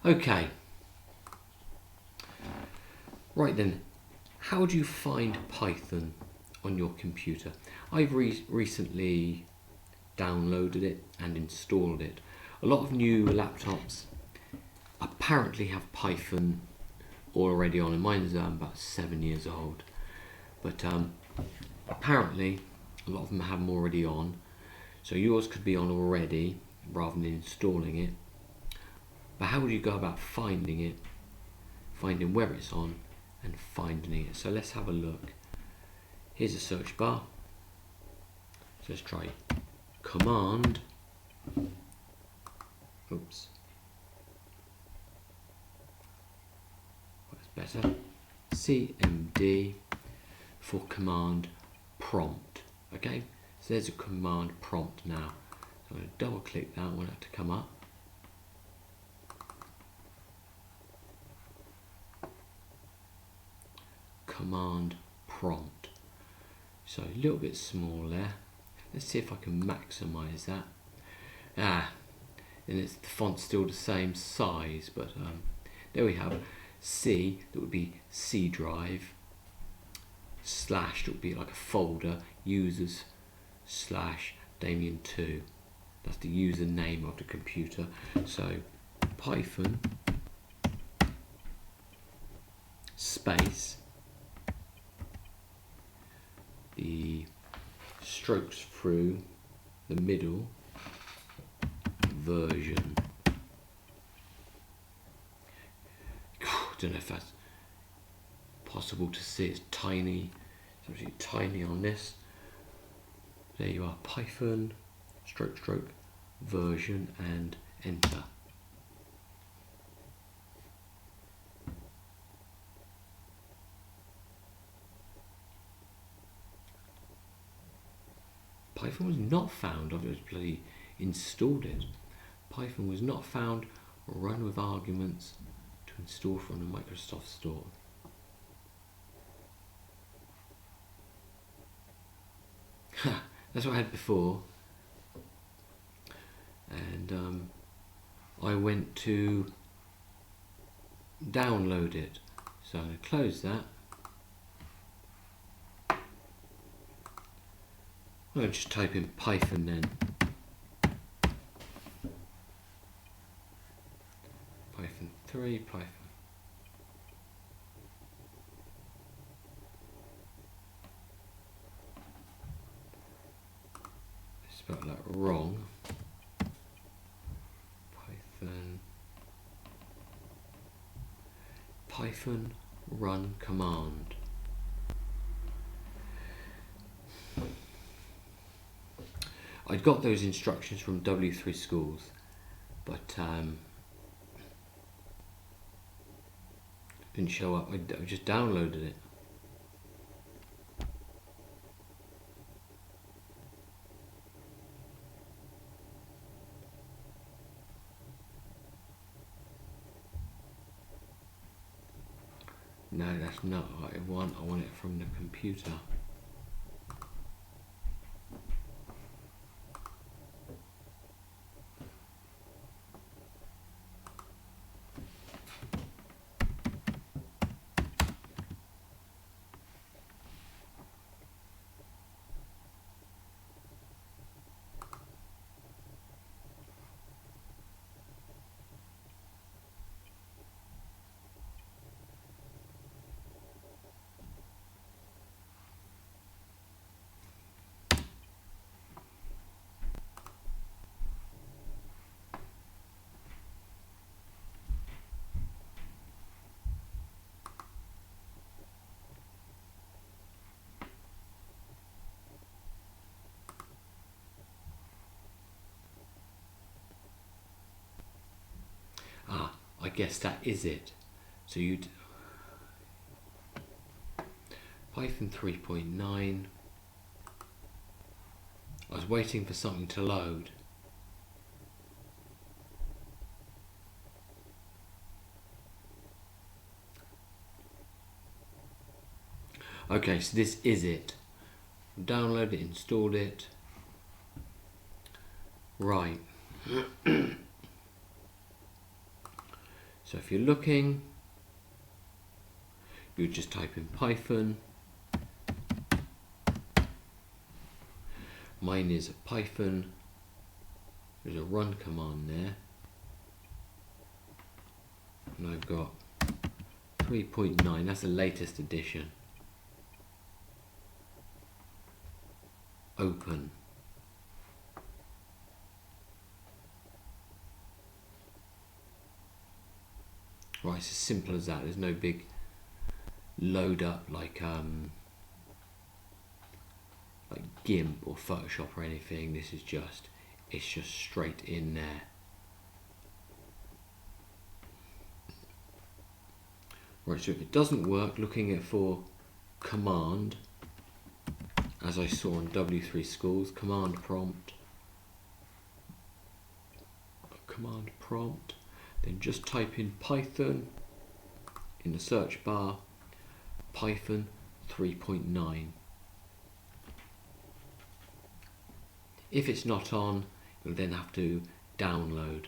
Okay, right then, how do you find Python on your computer? I've recently downloaded it and installed it. A lot of new laptops apparently have Python already on, and mine's about 7 years old. But apparently a lot of them have them already on. So yours could be on already rather than installing it. But how would you go about finding it, finding where it's on, and finding it? So let's have a look. Here's a search bar. So let's try command. Oops. That's better. CMD for command prompt. Okay, so there's a command prompt now. So I'm going to double click that, I want it to come up. Command prompt. So a little bit small there. Let's see if I can maximize that. And the font's still the same size, but there we have C, that would be C drive, slash, that would be like a folder, users, slash, Damien2. That's the user name of the computer. So Python space the strokes through the middle version. Don't know if that's possible to see. It's tiny. It's absolutely tiny on this. There you are. Python stroke version and enter. Python was not found. I've just bloody installed it. Python was not found. Run with arguments to install from the Microsoft Store. That's what I had before. And I went to download it. So I'm going to close that. I'm going to just type in Python then. Python 3, Python. I spelled that wrong. Python run command. I'd got those instructions from W3 Schools, but didn't show up. I just downloaded it. No, that's not what I want. I want it from the computer. I guess that is it. So you'd Python 3.9. I was waiting for something to load. Okay, so this is it. Download it, installed it. Right. So if you're looking, you just type in Python. Mine is Python. There's a run command there. And I've got 3.9, that's the latest edition. Open. Right, it's as simple as that. There's no big load up like GIMP or Photoshop or anything. This is just, it's just straight in there. Right, so if it doesn't work, looking at for command, as I saw on W3 Schools, command prompt, then just type in Python in the search bar, Python 3.9. If it's not on, you'll then have to download